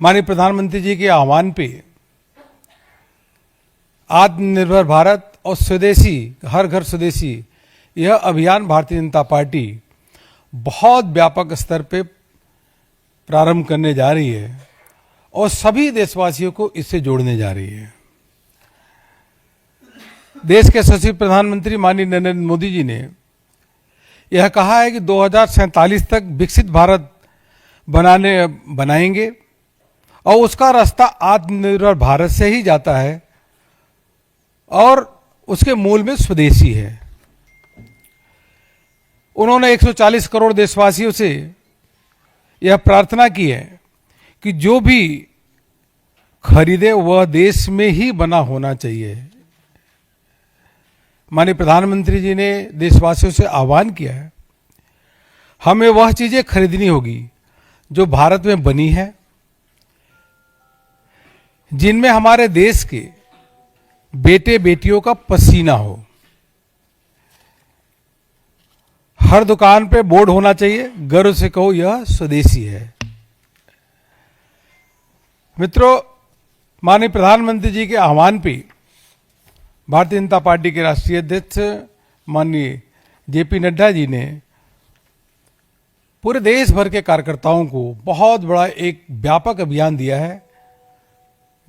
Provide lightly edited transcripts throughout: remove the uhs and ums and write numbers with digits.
माननीय प्रधानमंत्री जी के आह्वान पे आत्मनिर्भर भारत और स्वदेशी, हर घर स्वदेशी, यह अभियान भारतीय जनता पार्टी बहुत व्यापक स्तर पे प्रारंभ करने जा रही है और सभी देशवासियों को इससे जोड़ने जा रही है। देश के यशस्वी प्रधानमंत्री माननीय नरेंद्र मोदी जी ने यह कहा है कि 2047 तक विकसित भारत बनाएंगे और उसका रास्ता आत्मनिर्भर भारत से ही जाता है और उसके मूल में स्वदेशी है। उन्होंने 140 करोड़ देशवासियों से यह प्रार्थना की है कि जो भी खरीदे वह देश में ही बना होना चाहिए। माननीय प्रधानमंत्री जी ने देशवासियों से आह्वान किया है, हमें वह चीजें खरीदनी होगी जो भारत में बनी है, जिनमें हमारे देश के बेटे बेटियों का पसीना हो। हर दुकान पे बोर्ड होना चाहिए, गर्व से कहो यह स्वदेशी है। मित्रों, माननीय प्रधानमंत्री जी के आह्वान पे भारतीय जनता पार्टी के राष्ट्रीय अध्यक्ष माननीय जेपी नड्डा जी ने पूरे देश भर के कार्यकर्ताओं को बहुत बड़ा एक व्यापक अभियान दिया है,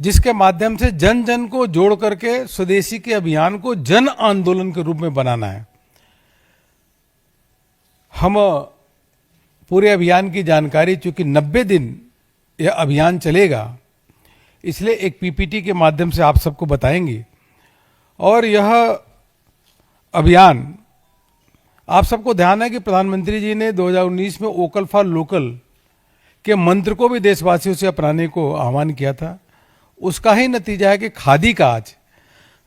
जिसके माध्यम से जन जन को जोड़ करके स्वदेशी के अभियान को जन आंदोलन के रूप में बनाना है। हम पूरे अभियान की जानकारी, चूंकि 90 दिन यह अभियान चलेगा, इसलिए एक पीपीटी के माध्यम से आप सबको बताएंगे। और यह अभियान, आप सबको ध्यान है कि प्रधानमंत्री जी ने 2019 में वोकल फॉर लोकल के मंत्र को भी देशवासियों से अपनाने को आह्वान किया था। उसका ही नतीजा है कि खादी का आज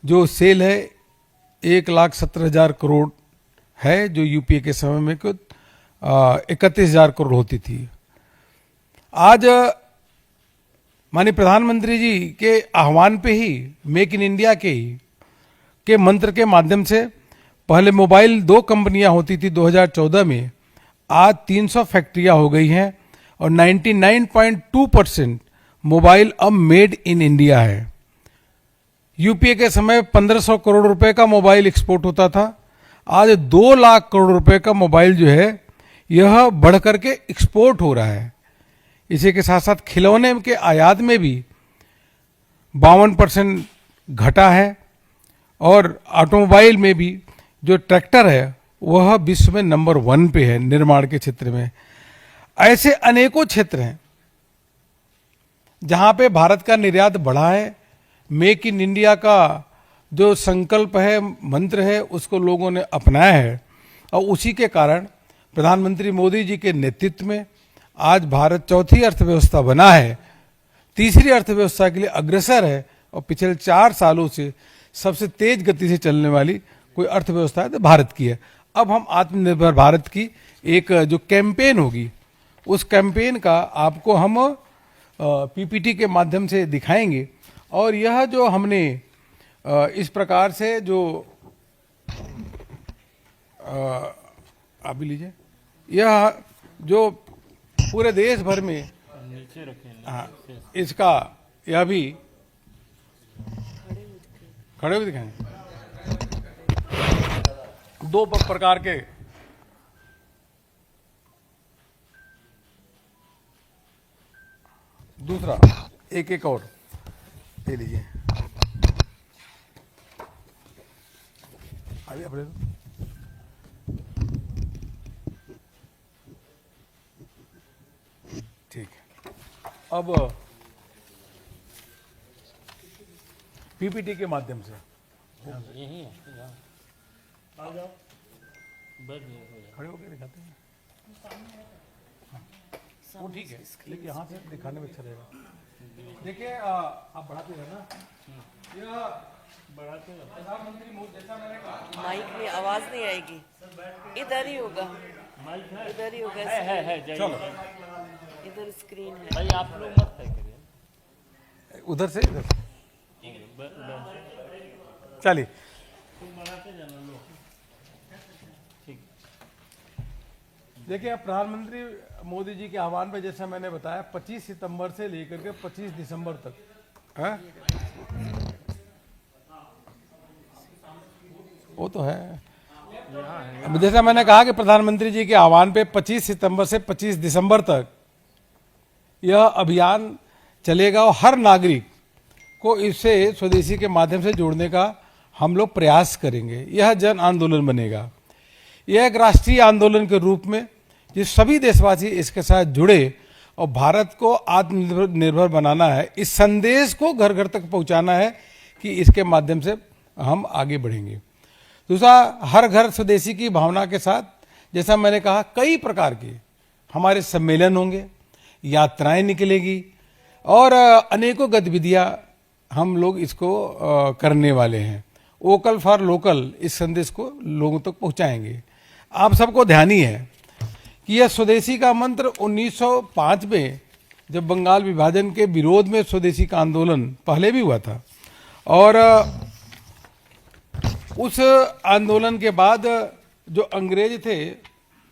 जो सेल है 1,17,000 करोड़ है, जो यूपीए के समय में 31,000 करोड़ होती थी। आज माननीय प्रधानमंत्री जी के आह्वान पे ही, मेक इन इंडिया के मंत्र के माध्यम से, पहले मोबाइल 2 कंपनियां होती थी 2014 में, आज 300 फैक्ट्रियां हो गई हैं और 99.2% मोबाइल अब मेड इन इंडिया है। यूपीए के समय 1500 करोड़ रुपए का मोबाइल एक्सपोर्ट होता था, आज 2 लाख करोड़ रुपए का मोबाइल जो है यह बढ़ करके एक्सपोर्ट हो रहा है। इसी के साथ साथ खिलौने के आयात में भी 52% घटा है और ऑटोमोबाइल में भी जो ट्रैक्टर है वह विश्व में नंबर 1 पे है निर्माण के क्षेत्र में। ऐसे अनेकों क्षेत्र हैं जहां पे भारत का निर्यात बढ़ा है। मेक इन इंडिया का जो संकल्प है, मंत्र है, उसको लोगों ने अपनाया है और उसी के कारण प्रधानमंत्री मोदी जी के नेतृत्व में आज भारत चौथी अर्थव्यवस्था बना है, तीसरी अर्थव्यवस्था के लिए अग्रसर है और पिछले 4 सालों से सबसे तेज गति से चलने वाली कोई अर्थव्यवस्था है तो भारत की है। अब हम आत्मनिर्भर भारत की एक जो कैंपेन होगी, उस कैंपेन का आपको हम पीपीटी के माध्यम से दिखाएंगे। और यह जो हमने इस प्रकार से जो आप भी लीजिए, यह जो पूरे देश भर में नीचे रखें, हाँ, इसका यह भी खड़े हुए दिखाएं। 2 प्रकार के दूसरा एक और ले लीजिए। आइए अपने ठीक है। अब पीपीटी के माध्यम से यही है, आ जाओ, बैठ जाओ, खड़े होकर दिखाते हैं। वो ठीक है, लेकिन यहाँ से दिखाने में अच्छा रहेगा। देखिए आप बढ़ाते हैं ना, यह बढ़ाते हैं। प्रधानमंत्री मोदी, जैसा मैंने कहा, माइक में आवाज नहीं आएगी, इधर ही होगा, माइक है, इधर ही होगा, है जाइए। चलो इधर स्क्रीन है। भाई आप लोग मत तय करिए, उधर से इधर चलिए। तुम बढ़ाते जाना लो, ठीक। देखिए, अब प्रधानमंत्री मोदी जी के आह्वान पे जैसा मैंने बताया 25 सितंबर से लेकर के 25 दिसंबर तक है? वो तो है। अब जैसा मैंने कहा कि प्रधानमंत्री जी के आह्वान पे 25 सितंबर से 25 दिसंबर तक यह अभियान चलेगा और हर नागरिक को इससे स्वदेशी के माध्यम से जोड़ने का हम लोग प्रयास करेंगे। यह जन आंदोलन बनेगा। यह एक राष्ट्रीय आंदोलन के रूप में जिस सभी देशवासी इसके साथ जुड़े और भारत को आत्मनिर्भर बनाना है, इस संदेश को घर घर तक पहुंचाना है कि इसके माध्यम से हम आगे बढ़ेंगे। दूसरा, हर घर स्वदेशी की भावना के साथ जैसा मैंने कहा कई प्रकार के हमारे सम्मेलन होंगे, यात्राएं निकलेगी और अनेकों गतिविधियां हम लोग इसको करने वाले हैं। वोकल फॉर लोकल इस संदेश को लोगों तक पहुंचाएंगे। आप सबको ध्यान ही है कि यह स्वदेशी का मंत्र 1905 में जब बंगाल विभाजन के विरोध में स्वदेशी का आंदोलन पहले भी हुआ था और उस आंदोलन के बाद जो अंग्रेज थे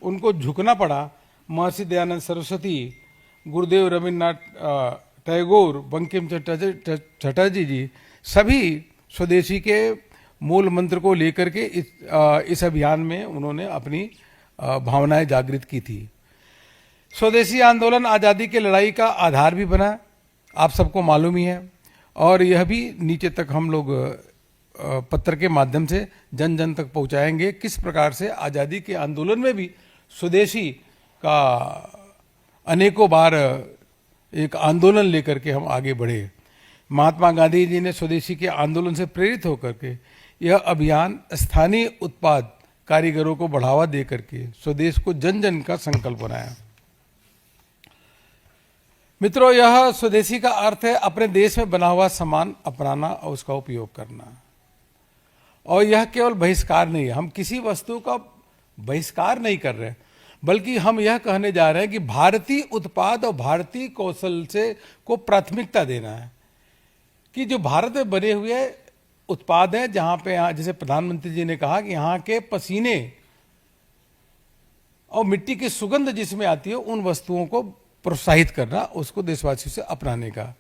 उनको झुकना पड़ा। महर्षि दयानंद सरस्वती, गुरुदेव रविन्द्रनाथ टैगोर, बंकिम चटर्जी जी सभी स्वदेशी के मूल मंत्र को लेकर के इस अभियान में उन्होंने अपनी भावनाएं जागृत की थी। स्वदेशी आंदोलन आज़ादी की लड़ाई का आधार भी बना, आप सबको मालूम ही है। और यह भी नीचे तक हम लोग पत्र के माध्यम से जन जन तक पहुंचाएंगे किस प्रकार से आज़ादी के आंदोलन में भी स्वदेशी का अनेकों बार एक आंदोलन लेकर के हम आगे बढ़े। महात्मा गांधी जी ने स्वदेशी के आंदोलन से प्रेरित होकर के यह अभियान स्थानीय उत्पाद कारीगरों को बढ़ावा दे करके स्वदेश को जन जन का संकल्प बनाया। मित्रों, यह स्वदेशी का अर्थ है अपने देश में बना हुआ सामान अपनाना और उसका उपयोग करना। और यह केवल बहिष्कार नहीं है, हम किसी वस्तु का बहिष्कार नहीं कर रहे, बल्कि हम यह कहने जा रहे हैं कि भारतीय उत्पाद और भारतीय कौशल से को प्राथमिकता देना है कि जो भारत में बने हुए उत्पाद हैं, जहां पे यहाँ जैसे प्रधानमंत्री जी ने कहा कि यहाँ के पसीने और मिट्टी की सुगंध जिसमें आती है उन वस्तुओं को प्रोत्साहित करना, उसको देशवासियों से अपनाने का।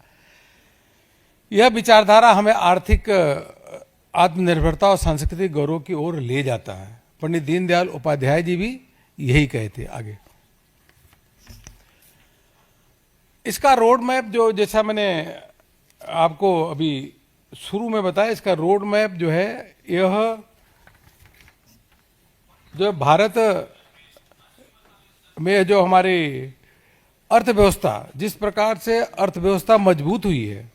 यह विचारधारा हमें आर्थिक आत्मनिर्भरता और सांस्कृतिक गौरव की ओर ले जाता है। पंडित दीनदयाल उपाध्याय जी भी यही कहे थे। आगे इसका रोड मैप जो जैसा मैंने आपको अभी शुरू में बताया, इसका रोड मैप जो है यह जो भारत में जो हमारी अर्थव्यवस्था जिस प्रकार से अर्थव्यवस्था मजबूत हुई है,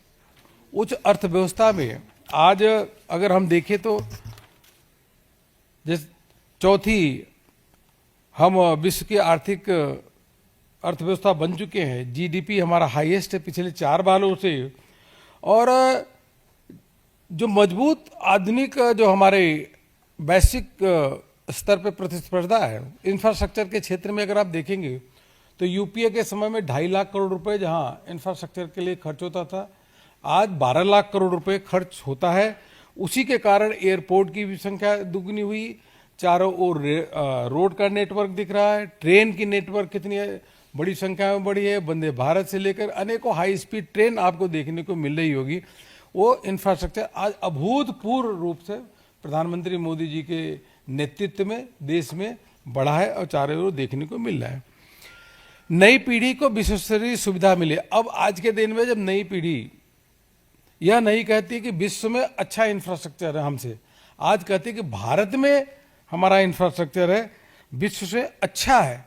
उस अर्थव्यवस्था में आज अगर हम देखें तो जिस चौथी हम विश्व की आर्थिक अर्थव्यवस्था बन चुके हैं। जीडीपी हमारा हाईएस्ट है पिछले 4 सालों से। और जो मजबूत आधुनिक जो हमारे वैश्विक स्तर पर प्रतिस्पर्धा है इंफ्रास्ट्रक्चर के क्षेत्र में, अगर आप देखेंगे तो यूपीए के समय में 2.5 लाख करोड़ रुपए जहां इंफ्रास्ट्रक्चर के लिए खर्च होता था, आज 12 लाख करोड़ रुपए खर्च होता है। उसी के कारण एयरपोर्ट की भी संख्या दुगनी हुई, चारों ओर रोड का नेटवर्क दिख रहा है, ट्रेन की नेटवर्क कितनी बड़ी संख्या में बढ़ी है। वंदे भारत से लेकर अनेकों हाई स्पीड ट्रेन आपको देखने को मिल रही होगी। वो इंफ्रास्ट्रक्चर आज अभूतपूर्व रूप से प्रधानमंत्री मोदी जी के नेतृत्व में देश में बढ़ा है और चारों ओर देखने को मिल रहा है। नई पीढ़ी को विश्वस्तरीय सुविधा मिले। अब आज के दिन में जब नई पीढ़ी यह नहीं कहती कि विश्व में अच्छा इंफ्रास्ट्रक्चर है हमसे, आज कहती कि भारत में हमारा इंफ्रास्ट्रक्चर है, विश्व से अच्छा है,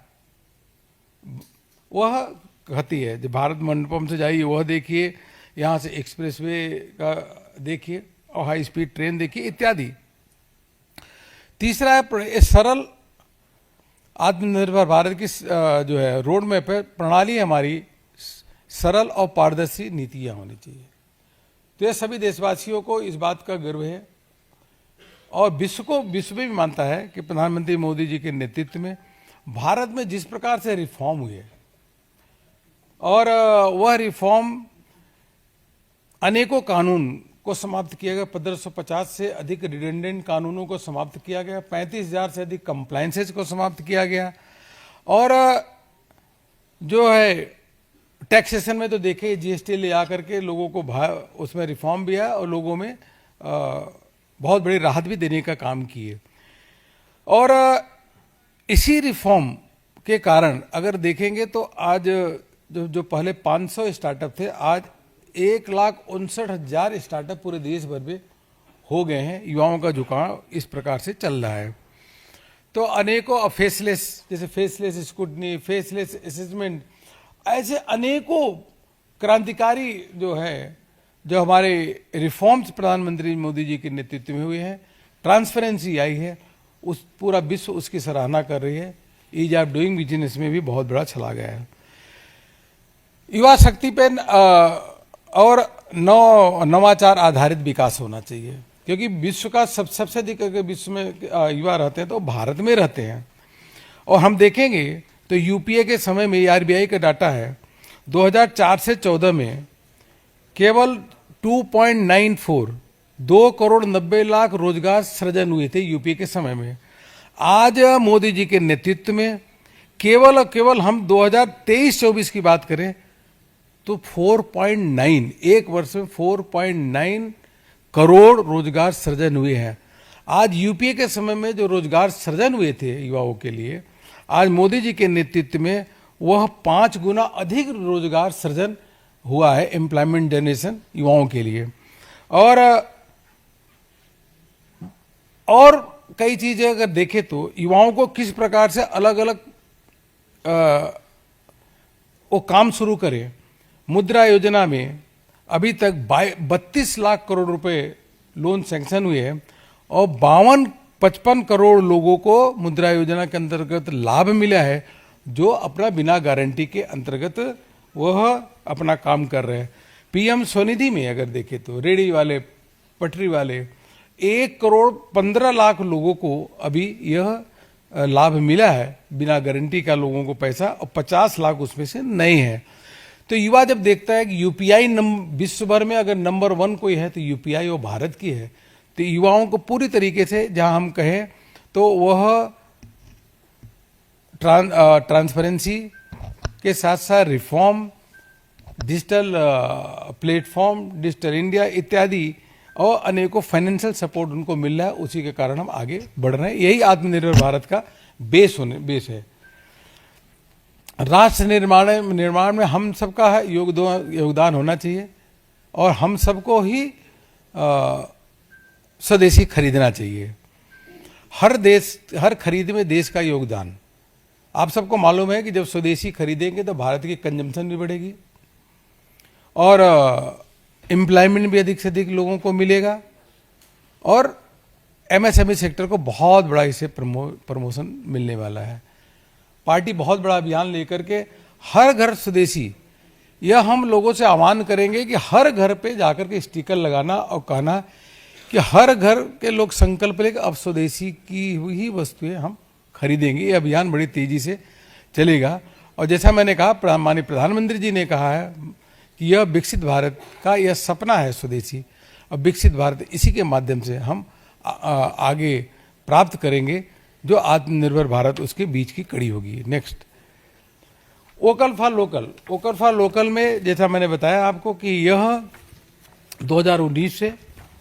वह कहती है। जब भारत मंडपम से जाइए वह देखिए, यहाँ से एक्सप्रेसवे का देखिए और हाई स्पीड ट्रेन देखिए इत्यादि। तीसरा है सरल आत्मनिर्भर भारत की जो है रोड मैप है, प्रणाली हमारी सरल और पारदर्शी नीतियां होनी चाहिए। तो यह सभी देशवासियों को इस बात का गर्व है और विश्व में भी मानता है कि प्रधानमंत्री मोदी जी के नेतृत्व में भारत में जिस प्रकार से रिफॉर्म हुए और वह रिफॉर्म अनेकों कानून को समाप्त किया गया, 1550 से अधिक रिडेंडेंट कानूनों को समाप्त किया गया, 35,000 से अधिक कंप्लायंसेस को समाप्त किया गया और जो है टैक्सेशन में तो देखे जीएसटी ले आकर के लोगों को उसमें रिफॉर्म भी है और लोगों में बहुत बड़ी राहत भी देने का काम किए। और इसी रिफॉर्म के कारण अगर देखेंगे तो आज जो पहले 500 स्टार्टअप थे, आज 1,59,000 स्टार्टअप पूरे देश भर में हो गए हैं। युवाओं का झुकाव इस प्रकार से चल रहा है। तो अनेकों फेसलेस, जैसे फेसलेस स्क्रूटनी, फेसलेस असेसमेंट, ऐसे अनेकों क्रांतिकारी जो है, जो हमारे रिफॉर्म्स प्रधानमंत्री मोदी जी के नेतृत्व में हुए हैं, ट्रांसपेरेंसी आई है, उस पूरा विश्व उसकी सराहना कर रही है। ईज ऑफ डूइंग बिजनेस में भी बहुत बड़ा चला गया है। युवा शक्ति पे और नवाचार आधारित विकास होना चाहिए, क्योंकि विश्व का सबसे अधिक अगर विश्व में युवा रहते हैं तो भारत में रहते हैं। और हम देखेंगे तो यूपीए के समय में, आरबीआई का डाटा है, 2004 से 14 में केवल 2.94 2 करोड़ 90 लाख रोजगार सृजन हुए थे यूपीए के समय में। आज मोदी जी के नेतृत्व में केवल हम 2023-24 की बात करें तो 4.9, एक वर्ष में 4.9 करोड़ रोजगार सृजन हुए हैं। आज यूपीए के समय में जो रोजगार सृजन हुए थे युवाओं के लिए, आज मोदी जी के नेतृत्व में वह 5 गुना अधिक रोजगार सृजन हुआ है, एम्प्लॉयमेंट जनरेशन युवाओं के लिए। और कई चीजें अगर देखें तो युवाओं को किस प्रकार से अलग अलग वो काम शुरू करें। मुद्रा योजना में अभी तक 32 लाख करोड़ रुपए लोन सैंक्शन हुए हैं और 55 करोड़ लोगों को मुद्रा योजना के अंतर्गत लाभ मिला है, जो अपना बिना गारंटी के अंतर्गत वह अपना काम कर रहे हैं। पीएम स्वनिधि में अगर देखें तो रेडी वाले, पटरी वाले 1 करोड़ 15 लाख लोगों को अभी यह लाभ मिला है, बिना गारंटी का लोगों को पैसा, और 50 लाख उसमें से नहीं है। तो युवा जब देखता है कि यूपीआई विश्व भर में अगर नंबर 1 कोई है तो यूपीआई वो भारत की है, तो युवाओं को पूरी तरीके से, जहां हम कहें तो वह ट्रांसपेरेंसी के साथ साथ reform, digital platform, digital India इत्यादि और अनेकों फाइनेंशियल सपोर्ट उनको मिल रहा है। उसी के कारण हम आगे बढ़ रहे हैं। यही आत्मनिर्भर भारत का बेस है। राष्ट्र निर्माण में हम सबका योगदान होना चाहिए और हम सबको ही स्वदेशी खरीदना चाहिए। हर खरीद में देश का योगदान। आप सबको मालूम है कि जब स्वदेशी खरीदेंगे तो भारत की कंजम्पशन भी बढ़ेगी और एम्प्लॉयमेंट भी अधिक से अधिक लोगों को मिलेगा और एमएसएमई सेक्टर को बहुत बड़ा इसे प्रमोशन मिलने वाला है। पार्टी बहुत बड़ा अभियान लेकर के हर घर स्वदेशी, यह हम लोगों से आह्वान करेंगे कि हर घर पे जाकर के स्टिकर लगाना और कहना कि हर घर के लोग संकल्प लेकर अब स्वदेशी की हुई वस्तुएं हम खरीदेंगे। ये अभियान बड़ी तेजी से चलेगा और जैसा मैंने कहा, माननीय प्रधानमंत्री जी ने कहा है कि यह विकसित भारत का यह सपना है स्वदेशी, और विकसित भारत इसी के माध्यम से हम आगे प्राप्त करेंगे, जो आत्मनिर्भर भारत उसके बीच की कड़ी होगी। Next, vocal for local. Vocal for local में जैसा मैंने बताया आपको कि यह 2019 से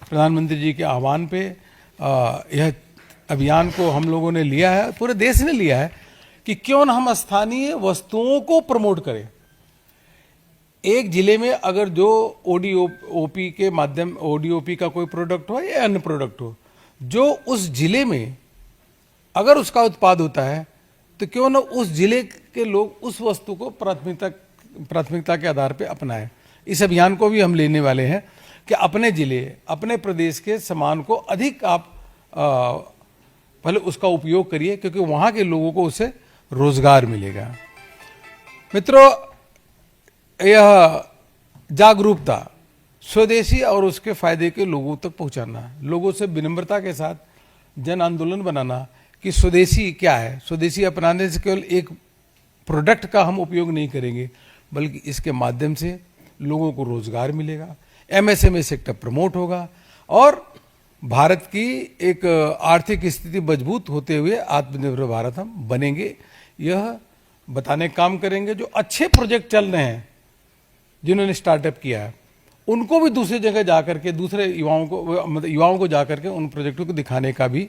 प्रधानमंत्री जी के आह्वान पे यह अभियान को हम लोगों ने लिया है, पूरे देश ने लिया है कि क्यों न हम स्थानीय वस्तुओं को प्रमोट करें। एक जिले में अगर जो ओडीओपी के माध्यम, ओडीओपी का कोई प्रोडक्ट हो या अन्य प्रोडक्ट हो, जो उस जिले में अगर उसका उत्पाद होता है तो क्यों न उस जिले के लोग उस वस्तु को प्राथमिकता के आधार पर अपनाएं। इस अभियान को भी हम लेने वाले हैं कि अपने जिले, अपने प्रदेश के सामान को अधिक आप पहले उसका उपयोग करिए, क्योंकि वहां के लोगों को उससे रोजगार मिलेगा। मित्रों, यह जागरूकता, स्वदेशी और उसके फायदे के लोगों तक पहुंचाना, लोगों से विनम्रता के साथ जन आंदोलन बनाना कि स्वदेशी क्या है। स्वदेशी अपनाने से केवल एक प्रोडक्ट का हम उपयोग नहीं करेंगे, बल्कि इसके माध्यम से लोगों को रोजगार मिलेगा, एमएसएमई सेक्टर प्रमोट होगा और भारत की एक आर्थिक स्थिति मजबूत होते हुए आत्मनिर्भर भारत हम बनेंगे। यह बताने का काम करेंगे। जो अच्छे प्रोजेक्ट चल रहे हैं जिन्होंने स्टार्टअप किया है उनको भी दूसरी जगह जाकर के दूसरे युवाओं को मतलब युवाओं को जाकर के उन प्रोजेक्टों को दिखाने का भी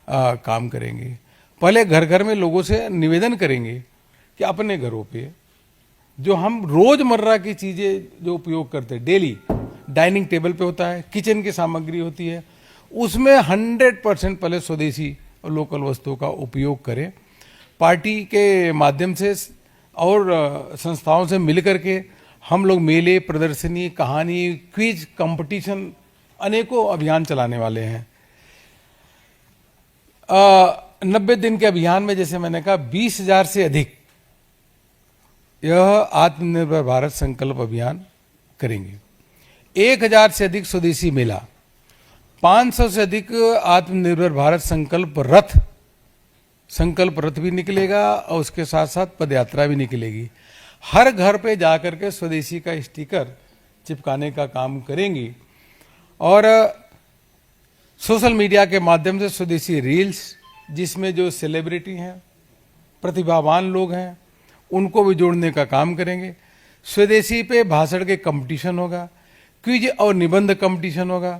काम करेंगे। पहले घर घर में लोगों से निवेदन करेंगे कि अपने घरों पे जो हम रोजमर्रा की चीज़ें जो उपयोग करते हैं डेली, डाइनिंग टेबल पे होता है, किचन की सामग्री होती है, उसमें 100% पहले स्वदेशी और लोकल वस्तुओं का उपयोग करें। पार्टी के माध्यम से और संस्थाओं से मिल करके हम लोग मेले, प्रदर्शनी, कहानी, क्विज कंपटीशन अनेकों अभियान चलाने वाले हैं। 90 दिन के अभियान में जैसे मैंने कहा 20,000 से अधिक यह आत्मनिर्भर भारत संकल्प अभियान करेंगे। 1,000 से अधिक स्वदेशी मेला, 500 से अधिक आत्मनिर्भर भारत संकल्प रथ भी निकलेगा और उसके साथ साथ पदयात्रा भी निकलेगी। हर घर पे जाकर के स्वदेशी का स्टिकर चिपकाने का काम करेंगी और सोशल मीडिया के माध्यम से स्वदेशी रील्स, जिसमें जो सेलिब्रिटी हैं, प्रतिभावान लोग हैं, उनको भी जोड़ने का काम करेंगे। स्वदेशी पे भाषण के कंपटीशन होगा, क्विज और निबंध कंपटीशन होगा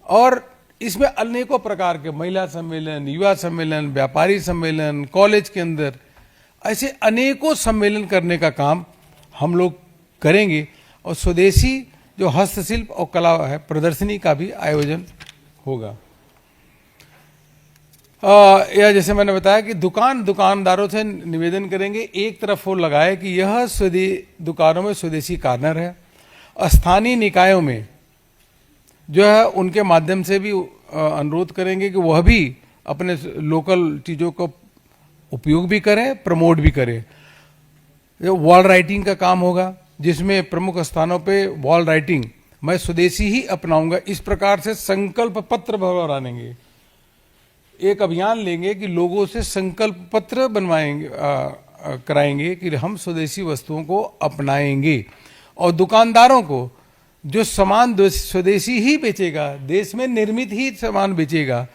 और इसमें अनेकों प्रकार के महिला सम्मेलन, युवा सम्मेलन, व्यापारी सम्मेलन, कॉलेज के अंदर ऐसे अनेकों सम्मेलन करने का काम हम लोग करेंगे। और स्वदेशी जो हस्तशिल्प और कला है प्रदर्शनी का भी आयोजन होगा। या जैसे मैंने बताया कि दुकानदारों से निवेदन करेंगे, एक तरफ वो लगाए कि यह दुकानों में स्वदेशी कॉर्नर है। स्थानीय निकायों में जो है उनके माध्यम से भी अनुरोध करेंगे कि वह भी अपने लोकल चीज़ों को उपयोग भी करें, प्रमोट भी करें। वॉल राइटिंग का काम होगा, जिसमें प्रमुख स्थानों पे वॉल राइटिंग मैं स्वदेशी ही अपनाऊंगा, इस प्रकार से संकल्प पत्र बनाएंगे। एक अभियान लेंगे कि लोगों से संकल्प पत्र बनवाएंगे, कराएंगे कि हम स्वदेशी वस्तुओं को अपनाएंगे। और दुकानदारों को जो सामान स्वदेशी ही बेचेगा, देश में निर्मित ही सामान बेचेगा,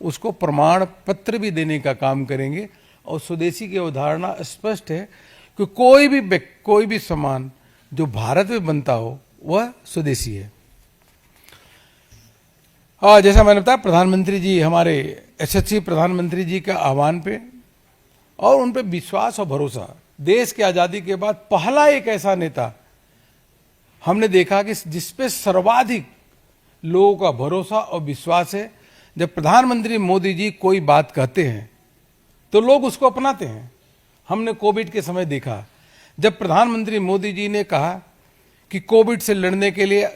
उसको प्रमाण पत्र भी देने का काम करेंगे। और स्वदेशी की अवधारणा स्पष्ट है कि कोई भी सामान जो भारत में बनता हो वह स्वदेशी है। जैसा मैंने बताया, प्रधानमंत्री जी हमारे यशस्वी प्रधानमंत्री जी के आह्वान पे और उन पे विश्वास और भरोसा, देश की आज़ादी के बाद पहला एक ऐसा नेता हमने देखा कि जिस पे सर्वाधिक लोगों का भरोसा और विश्वास है। जब प्रधानमंत्री मोदी जी कोई बात कहते हैं तो लोग उसको अपनाते हैं। हमने कोविड के समय देखा, जब प्रधानमंत्री मोदी जी ने कहा कि कोविड से लड़ने के लिए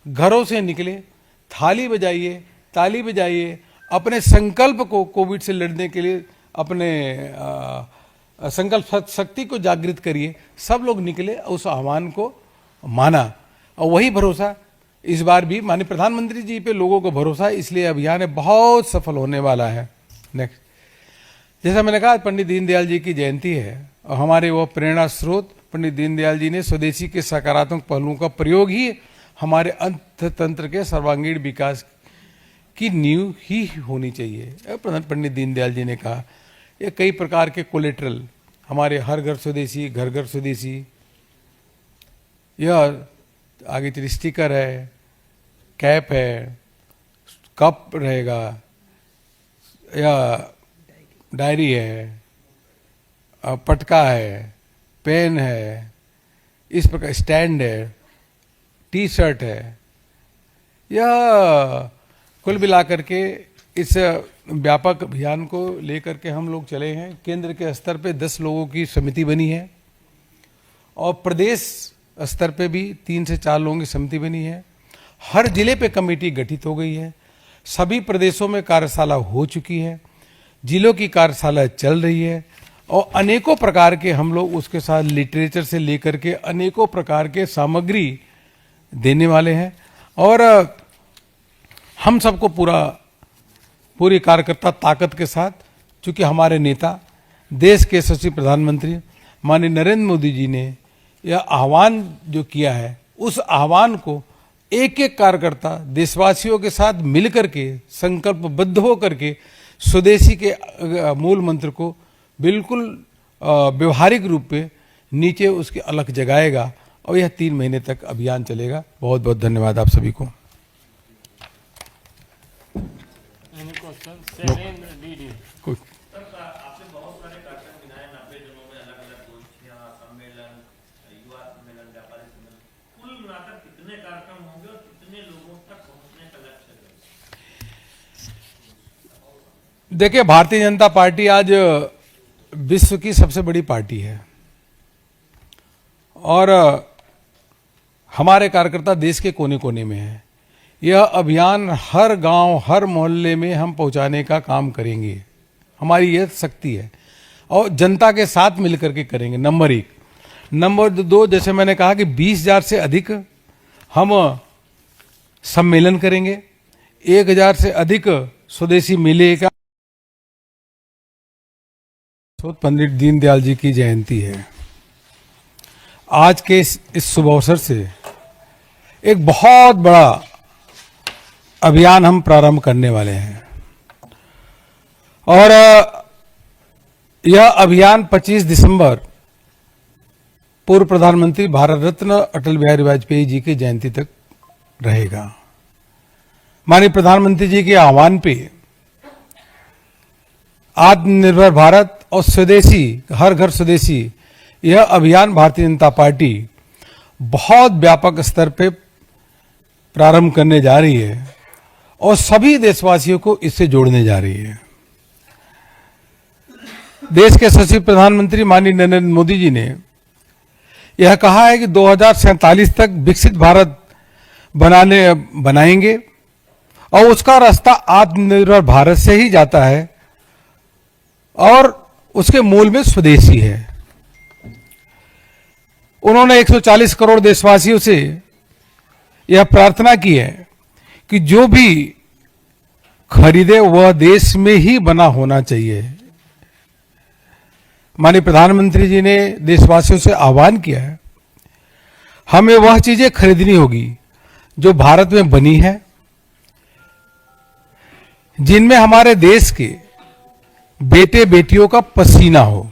घरों से निकले, थाली बजाइए, ताली बजाइए, अपने संकल्प को कोविड से लड़ने के लिए अपने संकल्प शक्ति को जागृत करिए। सब लोग निकले, उस आह्वान को माना और वही भरोसा इस बार भी माननीय प्रधानमंत्री जी पे लोगों को भरोसा है, इसलिए अभियान बहुत सफल होने वाला है। नेक्स्ट, जैसा मैंने कहा, पंडित दीनदयाल जी की जयंती है और हमारे वो प्रेरणा स्रोत पंडित दीनदयाल जी ने स्वदेशी के सकारात्मक पहलुओं का प्रयोग ही हमारे अर्थतंत्र के सर्वांगीण विकास की नींव ही होनी चाहिए। पंडित दीनदयाल जी ने कहा, ये कई प्रकार के कोलेट्रल, हमारे हर घर स्वदेशी, घर घर स्वदेशी, यह आगे चलिए स्टिकर है, कैप है, कप रहेगा, या डायरी है, पटका है, पेन है, इस प्रकार स्टैंड है, टी शर्ट है। यह कुल मिलाकर के इस व्यापक अभियान को लेकर के हम लोग चले हैं। केंद्र के स्तर पे 10 लोगों की समिति बनी है और प्रदेश स्तर पे भी 3 से 4 लोगों की समिति बनी है। हर जिले पे कमेटी गठित हो गई है। सभी प्रदेशों में कार्यशाला हो चुकी है, जिलों की कार्यशाला चल रही है और अनेकों प्रकार के हम लोग उसके साथ लिटरेचर से लेकर के अनेकों प्रकार के सामग्री देने वाले हैं। और हम सबको पूरी कार्यकर्ता ताकत के साथ, चूंकि हमारे नेता देश के यशस्वी प्रधानमंत्री माननीय नरेंद्र मोदी जी ने यह आह्वान जो किया है, उस आह्वान को एक एक कार्यकर्ता देशवासियों के साथ मिलकर के संकल्पबद्ध होकर के स्वदेशी के मूल मंत्र को बिल्कुल व्यवहारिक रूप पे नीचे उसकी अलख जगाएगा और यह 3 महीने तक अभियान चलेगा। बहुत बहुत धन्यवाद आप सभी को। Any question? Shailendra DD. कोई आपने बहुत सारे कार्यक्रम गिनाए 90 दिनों में, अलग अलग गोष्ठियां, सम्मेलन, युवा सम्मेलन, व्यापारी सम्मेलन, कुल मिलाकर कितने कार्यक्रम होंगे और कितने लोगों तक पहुंचने का लक्ष्य है? देखिए, भारतीय जनता पार्टी आज विश्व की सबसे बड़ी पार्टी है और हमारे कार्यकर्ता देश के कोने कोने में हैं। यह अभियान हर गांव, हर मोहल्ले में हम पहुंचाने का काम करेंगे। हमारी यह शक्ति है और जनता के साथ मिलकर के करेंगे, नंबर 1। नंबर 2, जैसे मैंने कहा कि 20,000 से अधिक हम सम्मेलन करेंगे, 1,000 से अधिक स्वदेशी मेले का। पंडित दीनदयाल जी की जयंती है। आज के इस शुभ अवसर से एक बहुत बड़ा अभियान हम प्रारंभ करने वाले हैं और यह अभियान 25 दिसंबर पूर्व प्रधानमंत्री भारत रत्न अटल बिहारी वाजपेयी जी की जयंती तक रहेगा। माननीय प्रधानमंत्री जी के आह्वान पे आत्मनिर्भर भारत और स्वदेशी, हर घर स्वदेशी, यह अभियान भारतीय जनता पार्टी बहुत व्यापक स्तर पे प्रारंभ करने जा रही है और सभी देशवासियों को इससे जोड़ने जा रही है। देश के सचिव प्रधानमंत्री माननीय नरेंद्र मोदी जी ने यह कहा है कि 2047 तक विकसित भारत बनाएंगे और उसका रास्ता आत्मनिर्भर भारत से ही जाता है और उसके मूल में स्वदेशी है। उन्होंने 140 करोड़ देशवासियों से यह प्रार्थना की है कि जो भी खरीदे वह देश में ही बना होना चाहिए। माननीय प्रधानमंत्री जी ने देशवासियों से आह्वान किया है, हमें वह चीजें खरीदनी होगी जो भारत में बनी है, जिनमें हमारे देश के बेटे बेटियों का पसीना हो।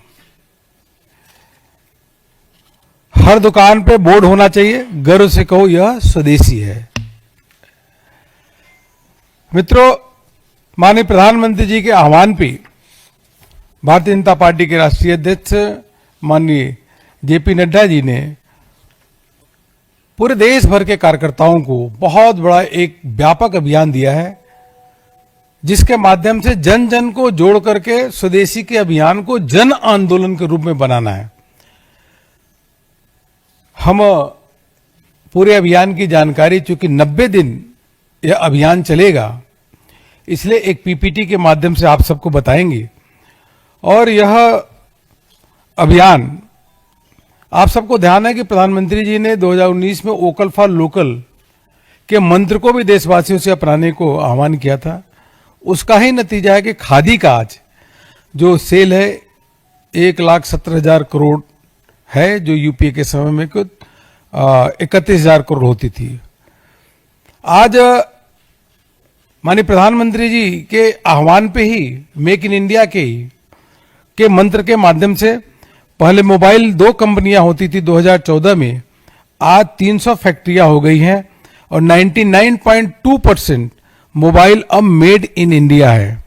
हर दुकान पे बोर्ड होना चाहिए, गर्व से कहो यह स्वदेशी है। मित्रों, माननीय प्रधानमंत्री जी के आह्वान पे भारतीय जनता पार्टी के राष्ट्रीय अध्यक्ष माननीय जेपी नड्डा जी ने पूरे देश भर के कार्यकर्ताओं को बहुत बड़ा एक व्यापक अभियान दिया है, जिसके माध्यम से जन जन को जोड़ करके स्वदेशी के अभियान को जन आंदोलन के रूप में बनाना है। हम पूरे अभियान की जानकारी, चूंकि 90 दिन यह अभियान चलेगा, इसलिए एक पीपीटी के माध्यम से आप सबको बताएंगे। और यह अभियान, आप सबको ध्यान है कि प्रधानमंत्री जी ने 2019 में वोकल फॉर लोकल के मंत्र को भी देशवासियों से अपनाने को आह्वान किया था। उसका ही नतीजा है कि खादी का आज जो सेल है 1,17,000 करोड़ है, जो यूपीए के समय में कुछ 31,000 करोड़ होती थी। आज माननीय प्रधानमंत्री जी के आह्वान पे ही मेक इन इंडिया के मंत्र के माध्यम से पहले मोबाइल 2 कंपनियां होती थी 2014 में, आज 300 फैक्ट्रियां हो गई हैं और 99.2% मोबाइल अब मेड इन इंडिया है।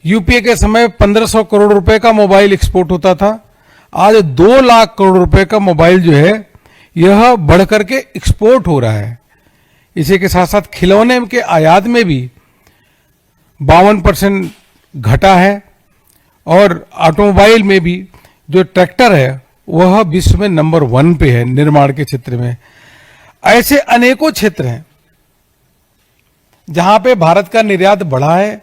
यूपीए के समय 1500 करोड़ रुपए का मोबाइल एक्सपोर्ट होता था, आज 2 लाख करोड़ रुपए का मोबाइल जो है यह बढ़कर के एक्सपोर्ट हो रहा है। इसी के साथ साथ खिलौने के आयात में भी 52% घटा है और ऑटोमोबाइल में भी जो ट्रैक्टर है वह विश्व में नंबर 1 पे है निर्माण के क्षेत्र में। ऐसे अनेकों क्षेत्र हैं जहां पे भारत का निर्यात बढ़ा है।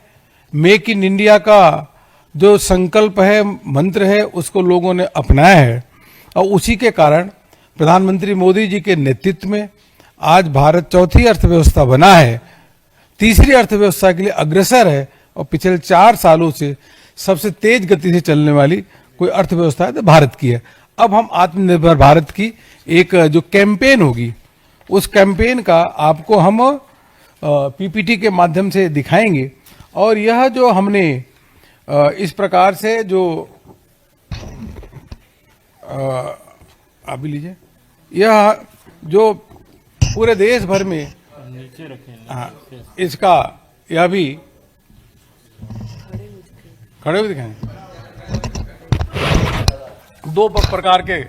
मेक इन इंडिया का जो संकल्प है, मंत्र है, उसको लोगों ने अपनाया है और उसी के कारण प्रधानमंत्री मोदी जी के नेतृत्व में आज भारत चौथी अर्थव्यवस्था बना है, तीसरी अर्थव्यवस्था के लिए अग्रसर है और पिछले 4 सालों से सबसे तेज गति से चलने वाली कोई अर्थव्यवस्था है तो भारत की है। अब हम आत्मनिर्भर भारत की एक जो कैंपेन होगी, उस कैंपेन का आपको हम पीपीटी के माध्यम से दिखाएंगे। और यह जो हमने इस प्रकार से जो आप भी लीजिए। यह जो पूरे देश भर में नीचे रखें। हाँ, इसका यह भी खड़े हुए दिखाएं। दो प्रकार के